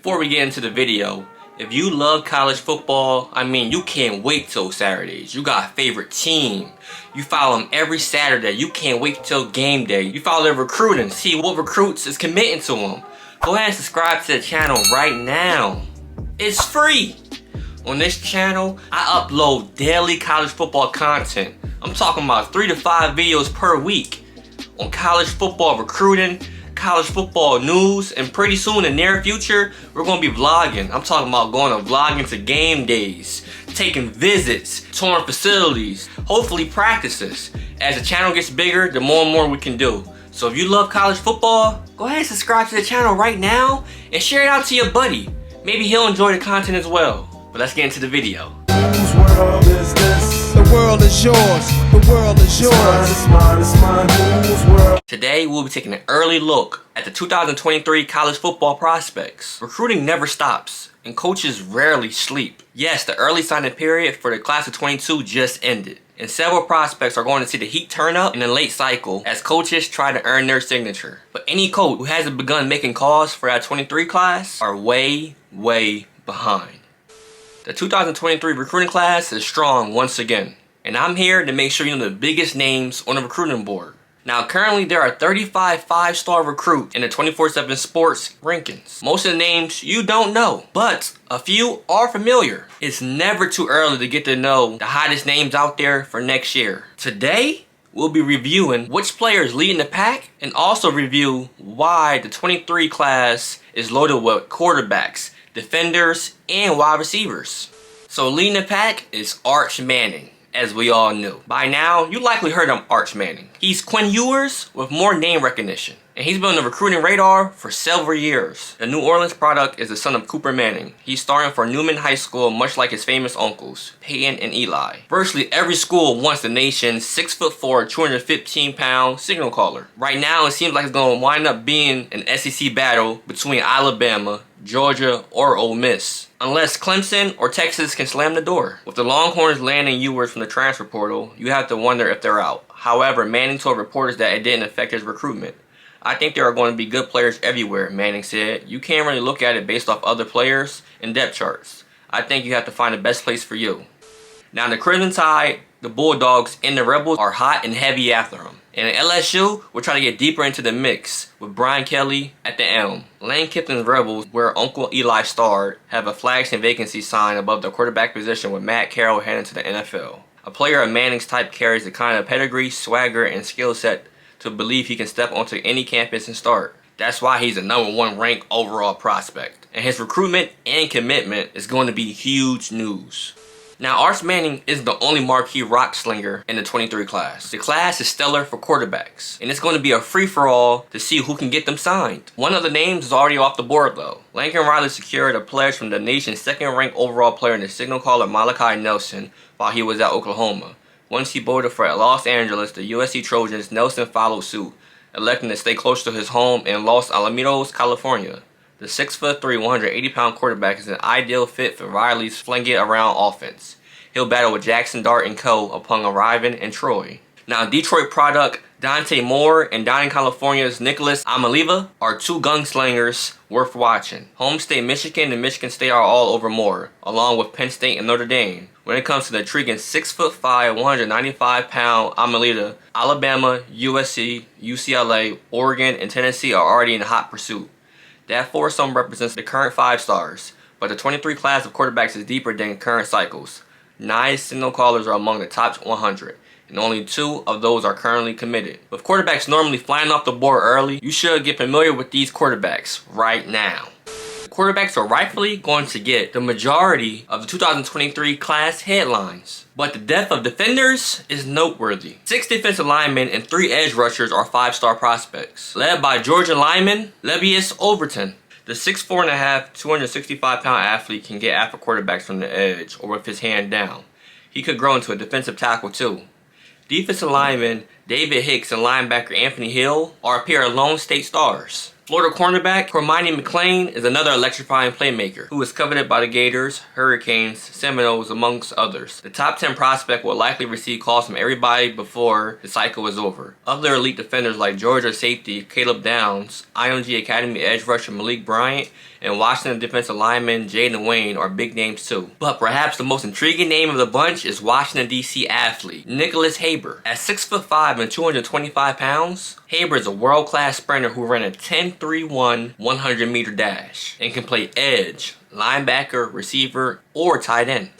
Before we get into the video, if you love college football, you can't wait till Saturdays. You got a favorite team. You follow them every Saturday. You can't wait till game day. You follow their recruiting, see what recruits is committing to them. Go ahead and subscribe to the channel right now. It's free. On this channel, I upload daily college football content. I'm talking about 3 to 5 videos per week on college football recruiting, college football news, and pretty soon in the near future, we're going to be vlogging. I'm talking about going to vlogging to game days, taking visits, touring facilities, hopefully practices. As the channel gets bigger, the more and more we can do. So if you love college football, go ahead and subscribe to the channel right now and share it out to your buddy. Maybe he'll enjoy the content as well. But let's get into the video. Whose world is this? The world is yours. The world is yours. It's mine. Whose world? Today we'll be taking an early look at the 2023 college football prospects. Recruiting never stops, and coaches rarely sleep. Yes, the early signing period for the class of 22 just ended, and several prospects are going to see the heat turn up in the late cycle as coaches try to earn their signature. But any coach who hasn't begun making calls for that 23 class are way behind. The 2023 recruiting class is strong once again, and I'm here to make sure you know the biggest names on the recruiting board. Now currently there are 35 5-star recruits in the 24/7 Sports rankings. Most of the names you don't know, but a few are familiar. It's never too early to get to know the hottest names out there for next year. Today, we'll be reviewing which players leading the pack and also review why the 23 class is loaded with quarterbacks, defenders, and wide receivers. So leading the pack is Arch Manning, as we all knew. By now, you likely heard of Arch Manning. He's Quinn Ewers with more name recognition, and he's been on the recruiting radar for several years. The New Orleans product is the son of Cooper Manning. He's starting for Newman High School, much like his famous uncles, Peyton and Eli. Virtually every school wants the nation's 6'4", 215-pound signal caller. Right now, it seems like it's going to wind up being an SEC battle between Alabama, Georgia, or Ole Miss, unless Clemson or Texas can slam the door. With the Longhorns landing Ewers from the transfer portal, you have to wonder if they're out. However, Manning told reporters that it didn't affect his recruitment. "I think there are going to be good players everywhere," Manning said. "You can't really look at it based off other players and depth charts. I think you have to find the best place for you." Now the Crimson Tide, the Bulldogs, and the Rebels are hot and heavy after him. And at LSU, we're trying to get deeper into the mix with Brian Kelly at the helm. Lane Kiflin's Rebels, where Uncle Eli starred, have a flags and vacancy sign above the quarterback position with Matt Carroll heading to the NFL. A player of Manning's type carries the kind of pedigree, swagger, and skill set to believe he can step onto any campus and start. That's why he's a #1 ranked overall prospect. And his recruitment and commitment is going to be huge news. Now, Arch Manning isn't the only marquee rock slinger in the 23 class. The class is stellar for quarterbacks, and it's going to be a free-for-all to see who can get them signed. One of the names is already off the board, though. Lincoln Riley secured a pledge from the nation's 2nd-ranked overall player in the signal caller Malachi Nelson while he was at Oklahoma. Once he boarded for Los Angeles, the USC Trojans, Nelson followed suit, electing to stay close to his home in Los Alamitos, California. The 6'3", 180-pound quarterback is an ideal fit for Riley's fling-it-around offense. He'll battle with Jackson Dart and co. upon arriving in Troy. Now, Detroit product Dante Moore and down in California's Nicholas Amaliva are two gunslingers worth watching. Home State Michigan and Michigan State are all over Moore, along with Penn State and Notre Dame. When it comes to the intriguing 6'5", 195-pound Amalita, Alabama, USC, UCLA, Oregon, and Tennessee are already in hot pursuit. That foursome represents the current 5 stars, but the 23 class of quarterbacks is deeper than current cycles. 9 signal callers are among the top 100, and only 2 of those are currently committed. With quarterbacks normally flying off the board early, you should get familiar with these quarterbacks right now. The quarterbacks are rightfully going to get the majority of the 2023 class headlines, but the depth of defenders is noteworthy. 6 defensive linemen and 3 edge rushers are 5-star prospects, led by Georgia lineman Lebbeus Overton. The 6'4½", 265-pound athlete can get after quarterbacks from the edge or with his hand down. He could grow into a defensive tackle too. Defensive lineman David Hicks and linebacker Anthony Hill are a pair of Lone State stars. Florida cornerback Hermione McLean is another electrifying playmaker who is coveted by the Gators, Hurricanes, Seminoles, amongst others. The top 10 prospect will likely receive calls from everybody before the cycle is over. Other elite defenders like Georgia safety Caleb Downs, IMG Academy edge rusher Malik Bryant, and Washington defensive lineman Jaden Wayne are big names too. But perhaps the most intriguing name of the bunch is Washington DC athlete Nicholas Haber. At 6'5" and 225 pounds, Haber is a world-class sprinter who ran a 10.31 100-meter dash and can play edge, linebacker, receiver, or tight end.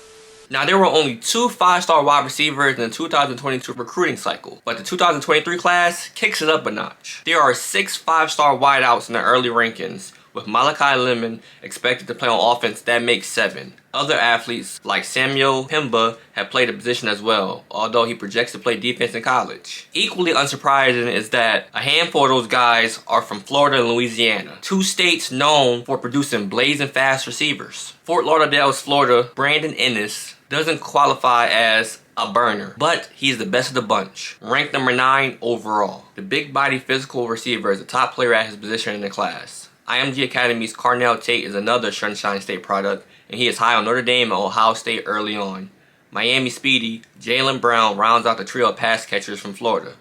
Now, there were only 2 5-star wide receivers in the 2022 recruiting cycle, but the 2023 class kicks it up a notch. There are 6 5-star wideouts in the early rankings, with Malachi Lemon expected to play on offense. That makes 7. Other athletes like Samuel Pimba have played a position as well, although he projects to play defense in college. Equally unsurprising is that a handful of those guys are from Florida and Louisiana, 2 states known for producing blazing fast receivers. Fort Lauderdale's Florida, Brandon Ennis, doesn't qualify as a burner, but he's the best of the bunch, ranked number 9 overall. The big body physical receiver is the top player at his position in the class. IMG Academy's Carnell Tate is another Sunshine State product, and he is high on Notre Dame and Ohio State early on. Miami Speedy, Jaylen Brown rounds out the trio of pass catchers from Florida.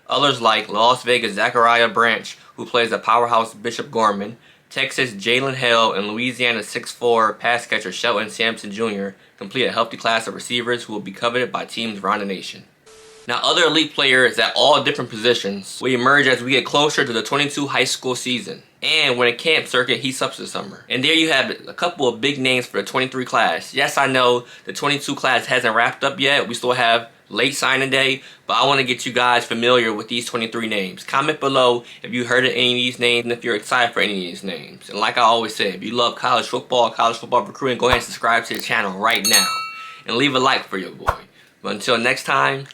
Others like Las Vegas Zachariah Branch, who plays at powerhouse Bishop Gorman, Texas Jalen Hale, and Louisiana 6'4" pass catcher Shelton Sampson Jr. complete a healthy class of receivers who will be coveted by teams around the nation. Now, other elite players at all different positions will emerge as we get closer to the 22 high school season, and when the camp circuit heats up this summer. And there you have it, a couple of big names for the 23 class. Yes, I know the 22 class hasn't wrapped up yet. We still have late signing day, but I want to get you guys familiar with these 23 names. Comment below if you heard of any of these names and if you're excited for any of these names. And like I always say, if you love college football recruiting, go ahead and subscribe to the channel right now and leave a like for your boy. But until next time,